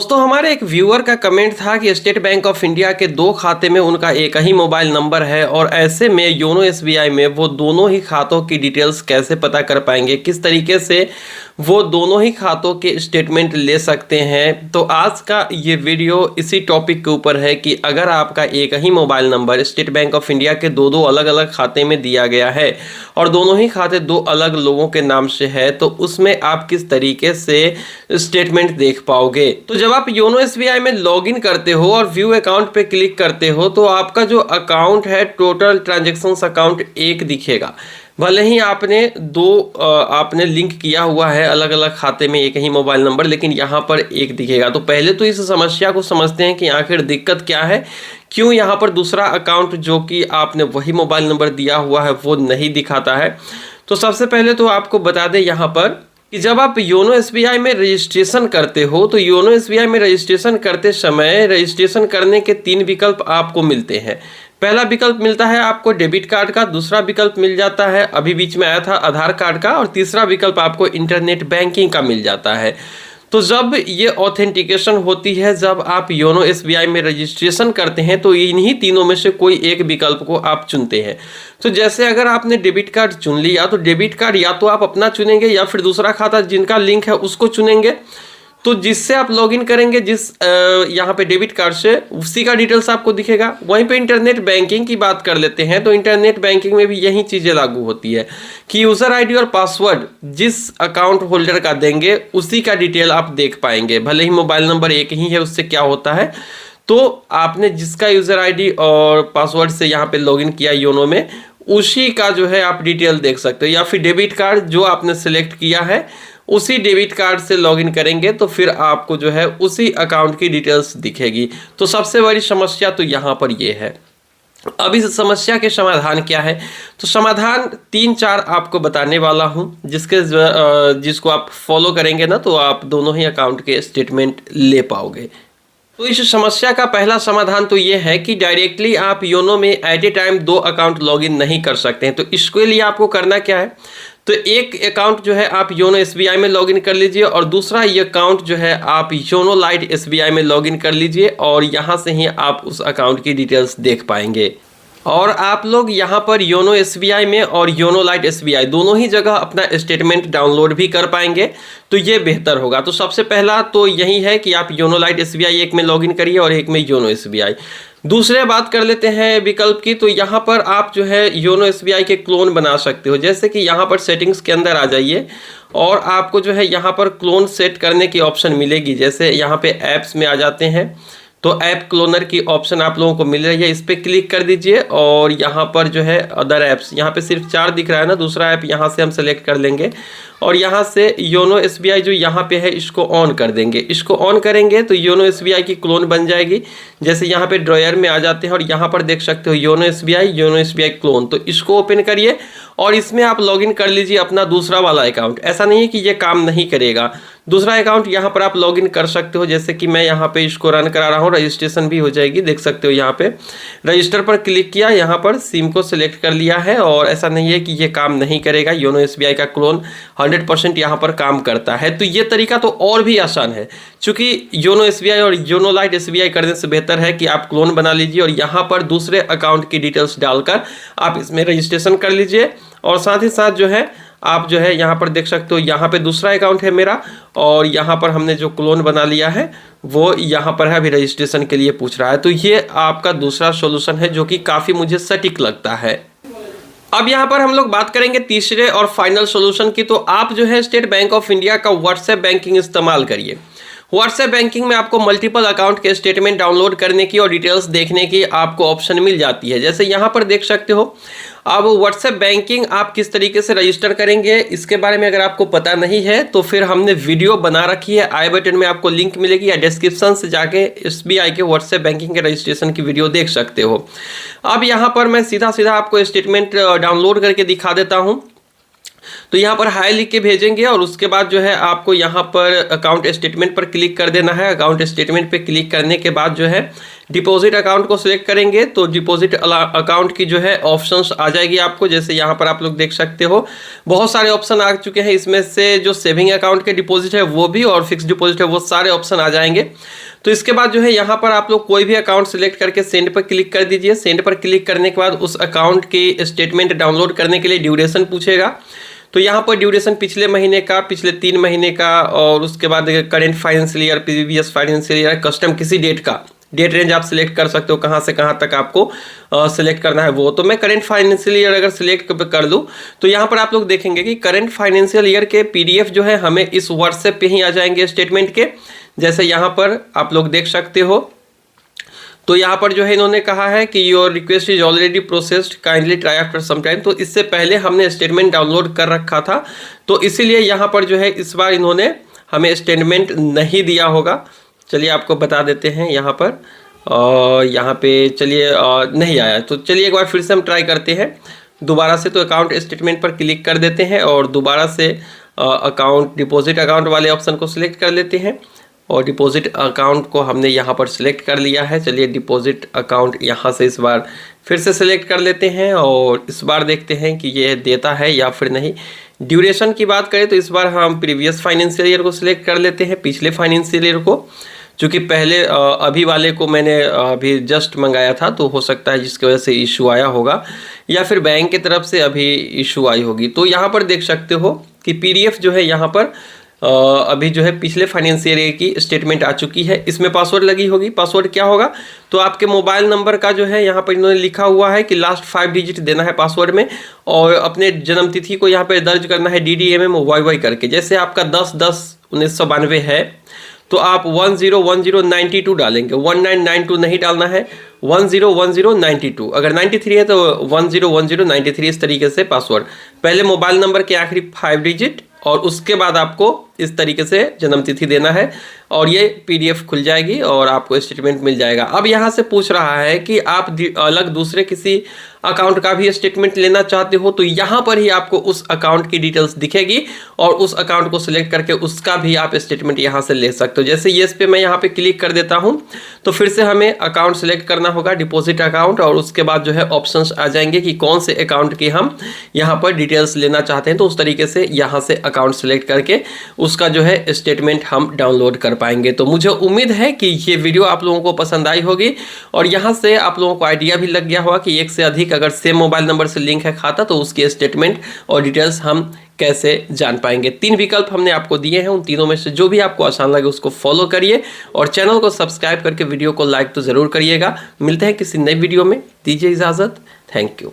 दोस्तों हमारे एक व्यूअर का कमेंट था कि स्टेट बैंक ऑफ इंडिया के दो खाते में उनका एक ही मोबाइल नंबर है और ऐसे में योनो एसबीआई में वो दोनों ही खातों की डिटेल्स कैसे पता कर पाएंगे, किस तरीके से वो दोनों ही खातों के स्टेटमेंट ले सकते हैं। तो आज का ये वीडियो इसी टॉपिक के ऊपर है कि अगर आपका एक ही mobile number state bank of India के दो अलग अलग खाते में दिया गया है और दोनों ही खाते दो अलग लोगों के नाम से है तो उसमें आप किस तरीके से स्टेटमेंट देख पाओगे। तो जब आप योनो एसबीआई में लॉगिन करते हो और व्यू अकाउंट पे क्लिक करते हो तो आपका जो अकाउंट है टोटल ट्रांजैक्शंस अकाउंट एक दिखेगा। भले ही आपने लिंक किया हुआ है अलग अलग खाते में एक ही मोबाइल नंबर, लेकिन यहाँ पर एक दिखेगा। तो पहले तो इस समस्या को समझते हैं कि आखिर दिक्कत क्या है, क्यों यहाँ पर दूसरा अकाउंट जो कि आपने वही मोबाइल नंबर दिया हुआ है वो नहीं दिखाता है। तो सबसे पहले तो आपको बता दें यहाँ पर कि जब आप योनो एसबीआई में रजिस्ट्रेशन करते हो तो योनो एसबीआई में रजिस्ट्रेशन करते समय रजिस्ट्रेशन करने के 3 विकल्प आपको मिलते हैं। पहला विकल्प मिलता है आपको डेबिट कार्ड का, दूसरा विकल्प मिल जाता है अभी बीच में आया था आधार कार्ड का, और तीसरा विकल्प आपको इंटरनेट बैंकिंग का मिल जाता है। तो जब ये ऑथेंटिकेशन होती है, जब आप योनो एसबीआई में रजिस्ट्रेशन करते हैं तो इन्हीं तीनों में से कोई एक विकल्प को आप चुनते हैं। तो जैसे अगर आपने डेबिट कार्ड चुन लिया तो डेबिट कार्ड या तो आप अपना चुनेंगे या फिर दूसरा खाता जिनका लिंक है उसको चुनेंगे। तो जिससे आप लॉगिन करेंगे जिस यहाँ पे डेबिट कार्ड से, उसी का डिटेल्स आपको दिखेगा। वहीं पे इंटरनेट बैंकिंग की बात कर लेते हैं तो इंटरनेट बैंकिंग में भी यही चीज़ें लागू होती है कि यूज़र आईडी और पासवर्ड जिस अकाउंट होल्डर का देंगे उसी का डिटेल आप देख पाएंगे। भले ही मोबाइल नंबर एक ही है, उससे क्या होता है तो आपने जिसका यूज़र आईडी और पासवर्ड से यहाँ पे लॉगिन किया योनो में, उसी का जो है आप डिटेल देख सकते हो। या फिर डेबिट कार्ड जो आपने सेलेक्ट किया है उसी डेबिट कार्ड से लॉगिन करेंगे तो फिर आपको जो है उसी अकाउंट की डिटेल्स दिखेगी। तो सबसे बड़ी समस्या तो यहाँ पर ये है। अब इस समस्या के समाधान क्या है, तो समाधान 3-4 आपको बताने वाला हूँ जिसको आप फॉलो करेंगे ना तो आप दोनों ही अकाउंट के स्टेटमेंट ले पाओगे। तो इस समस्या का पहला समाधान तो ये है कि डायरेक्टली आप योनो में at a time 2 account login नहीं कर सकते हैं। तो इसके लिए आपको करना क्या है, तो एक अकाउंट जो है आप योनो एसबीआई में लॉगिन कर लीजिए और दूसरा ये अकाउंट जो है आप योनो लाइट एसबीआई में लॉगिन कर लीजिए और यहाँ से ही आप उस अकाउंट की डिटेल्स देख पाएंगे। और आप लोग यहाँ पर योनो एसबीआई में और योनो लाइट एसबीआई दोनों ही जगह अपना स्टेटमेंट डाउनलोड भी कर पाएंगे, तो ये बेहतर होगा। तो सबसे पहला तो यही है कि आप योनो लाइट एसबीआई एक में लॉगिन करिए और एक में योनो एसबीआई। दूसरे बात कर लेते हैं विकल्प की, तो यहाँ पर आप जो है योनो एसबीआई के क्लोन बना सकते हो। जैसे कि यहाँ पर सेटिंग्स के अंदर आ जाइए और आपको जो है यहाँ पर क्लोन सेट करने की ऑप्शन मिलेगी। जैसे यहाँ पे ऐप्स में आ जाते हैं तो ऐप क्लोनर की ऑप्शन आप लोगों को मिल रही है, इस पर क्लिक कर दीजिए और यहाँ पर जो है अदर ऐप्स, यहाँ पे सिर्फ 4 दिख रहा है ना, दूसरा ऐप यहाँ से हम सेलेक्ट कर लेंगे और यहाँ से योनो एसबीआई जो यहाँ पे है इसको ऑन कर देंगे। इसको ऑन करेंगे तो योनो एसबीआई की क्लोन बन जाएगी। जैसे यहाँ पे ड्रॉयर में आ जाते हैं और यहाँ पर देख सकते हो योनो एसबीआई क्लोन, तो इसको ओपन करिए और इसमें आप लॉगिन कर लीजिए अपना दूसरा वाला अकाउंट। ऐसा नहीं है कि ये काम नहीं करेगा, दूसरा अकाउंट यहाँ पर आप लॉगिन कर सकते हो। जैसे कि मैं यहाँ पे इसको रन करा रहा हूँ, रजिस्ट्रेशन भी हो जाएगी, देख सकते हो यहाँ पे रजिस्टर पर क्लिक किया, यहाँ पर सिम को सिलेक्ट कर लिया है और ऐसा नहीं है कि ये काम नहीं करेगा। योनो एसबीआई का क्लोन 100% यहाँ पर काम करता है। तो ये तरीका तो और भी आसान है, चूंकि योनो एसबीआई और योनो लाइट एसबीआई करने से बेहतर है कि आप क्लोन बना लीजिए और यहाँ पर दूसरे अकाउंट की डिटेल्स डालकर आप इसमें रजिस्ट्रेशन कर लीजिए। और साथ ही साथ जो है आप जो है यहाँ पर देख सकते हो यहाँ पे दूसरा अकाउंट है मेरा और यहाँ पर हमने जो क्लोन बना लिया है वो यहाँ पर है, अभी रजिस्ट्रेशन के लिए पूछ रहा है। तो ये आपका दूसरा सॉल्यूशन है जो कि काफ़ी मुझे सटीक लगता है। अब यहाँ पर हम लोग बात करेंगे तीसरे और फाइनल सॉल्यूशन की। तो आप जो है स्टेट बैंक ऑफ इंडिया का व्हाट्सएप बैंकिंग इस्तेमाल करिए। व्हाट्सएप बैंकिंग में आपको मल्टीपल अकाउंट के स्टेटमेंट डाउनलोड करने की और डिटेल्स देखने की आपको ऑप्शन मिल जाती है। जैसे यहाँ पर देख सकते हो। अब व्हाट्सएप बैंकिंग आप किस तरीके से रजिस्टर करेंगे इसके बारे में अगर आपको पता नहीं है तो फिर हमने वीडियो बना रखी है, आई बटन में आपको लिंक मिलेगी या डिस्क्रिप्शन से जाके एसबीआई के व्हाट्सएप बैंकिंग के रजिस्ट्रेशन की वीडियो देख सकते हो। अब यहाँ पर मैं सीधा सीधा आपको स्टेटमेंट डाउनलोड करके दिखा देता हूँ। तो यहाँ पर हाई लिख के भेजेंगे और उसके बाद जो है आपको यहाँ पर अकाउंट स्टेटमेंट पर क्लिक कर देना है। अकाउंट स्टेटमेंट पे क्लिक करने के बाद जो है डिपॉजिट अकाउंट को सिलेक्ट करेंगे तो डिपॉजिट अकाउंट की जो है ऑप्शंस आ जाएगी आपको। जैसे यहाँ पर आप लोग देख सकते हो बहुत सारे ऑप्शन आ चुके हैं। इसमें से जो सेविंग अकाउंट के डिपॉजिट है वो भी और फिक्स डिपॉजिट है वो सारे ऑप्शन आ जाएंगे। तो इसके बाद जो है यहाँ पर आप लोग कोई भी अकाउंट सिलेक्ट करके सेंड पर क्लिक कर दीजिए। सेंड पर क्लिक करने के बाद उस अकाउंट की स्टेटमेंट डाउनलोड करने के लिए ड्यूरेशन पूछेगा। तो यहाँ पर ड्यूरेशन पिछले महीने का, पिछले 3 महीने का और उसके बाद current financial year, previous financial year, custom किसी डेट का डेट रेंज आप सिलेक्ट कर सकते हो कहाँ से कहाँ तक आपको सिलेक्ट करना है वो। तो मैं करेंट फाइनेंशियल ईयर अगर सिलेक्ट कर लूँ तो यहाँ पर आप लोग देखेंगे कि करेंट फाइनेंशियल ईयर के PDF जो है हमें इस व्हाट्सएप पे ही आ जाएंगे स्टेटमेंट के। जैसे यहाँ पर आप लोग देख सकते हो तो यहाँ पर जो है इन्होंने कहा है कि your request is already processed, kindly try after some time. तो इससे पहले हमने स्टेटमेंट डाउनलोड कर रखा था तो इसीलिए यहाँ पर जो है इस बार इन्होंने हमें स्टेटमेंट नहीं दिया होगा। चलिए आपको बता देते हैं यहाँ पर यहाँ पे चलिए नहीं आया। तो चलिए एक बार फिर से हम ट्राई करते हैं दोबारा से। तो अकाउंट स्टेटमेंट पर क्लिक कर देते हैं और दोबारा से अकाउंट डिपॉजिट अकाउंट वाले ऑप्शन को सिलेक्ट कर लेते हैं और डिपॉजिट अकाउंट को हमने यहाँ पर सिलेक्ट कर लिया है। चलिए डिपॉजिट अकाउंट यहाँ से इस बार फिर से सिलेक्ट कर लेते हैं और इस बार देखते हैं कि ये देता है या फिर नहीं। ड्यूरेशन की बात करें तो इस बार हम प्रीवियस फाइनेंशियल ईयर को सिलेक्ट कर लेते हैं, पिछले फाइनेंशियल ईयर को, क्योंकि पहले अभी वाले को मैंने अभी जस्ट मंगाया था तो हो सकता है जिसकी वजह से इशू आया होगा या फिर बैंक की तरफ से अभी इशू आई होगी। तो यहाँ पर देख सकते हो कि PDF जो है यहाँ पर अभी जो है पिछले फाइनेंशियल ईयर की स्टेटमेंट आ चुकी है। इसमें पासवर्ड लगी होगी। पासवर्ड क्या होगा तो आपके मोबाइल नंबर का जो है यहाँ पर इन्होंने लिखा हुआ है कि लास्ट 5 डिजिट देना है पासवर्ड में और अपने जन्म तिथि को यहाँ पर दर्ज करना है DDMMYY करके। जैसे आपका 10/10/1992 है तो आप 101092 डालेंगे, 1992 नहीं डालना है, 101092। अगर 93 है तो 101093 इस तरीके से पासवर्ड। पहले मोबाइल नंबर के आखिरी 5 डिजिट और उसके बाद आपको इस तरीके से जन्मतिथि देना है और ये PDF खुल जाएगी और आपको स्टेटमेंट मिल जाएगा। अब यहाँ से पूछ रहा है कि आप अलग दूसरे किसी अकाउंट का भी स्टेटमेंट लेना चाहते हो तो यहाँ पर ही आपको उस अकाउंट की डिटेल्स दिखेगी और उस अकाउंट को सिलेक्ट करके उसका भी आप स्टेटमेंट यहाँ से ले सकते हो। जैसे येस पे मैं यहाँ पे क्लिक कर देता हूँ तो फिर से हमें अकाउंट सिलेक्ट करना होगा, डिपॉजिट अकाउंट, और उसके बाद जो है ऑप्शंस आ जाएंगे कि कौन से अकाउंट की हम यहाँ पर डिटेल्स लेना चाहते हैं। तो उस तरीके से यहाँ से अकाउंट सिलेक्ट करके उसका जो है स्टेटमेंट हम डाउनलोड कर पाएंगे। तो मुझे उम्मीद है कि ये वीडियो आप लोगों को पसंद आई होगी और यहाँ से आप लोगों को आइडिया भी लग गया होगा कि एक से अधिक अगर सेम मोबाइल नंबर से लिंक है खाता तो उसकी स्टेटमेंट और डिटेल्स हम कैसे जान पाएंगे। 3 विकल्प हमने आपको दिए हैं, उन तीनों में से जो भी आपको आसान लगे उसको फॉलो करिए और चैनल को सब्सक्राइब करके वीडियो को लाइक तो जरूर करिएगा। मिलते हैं किसी नई वीडियो में, दीजिए इजाजत। Thank you.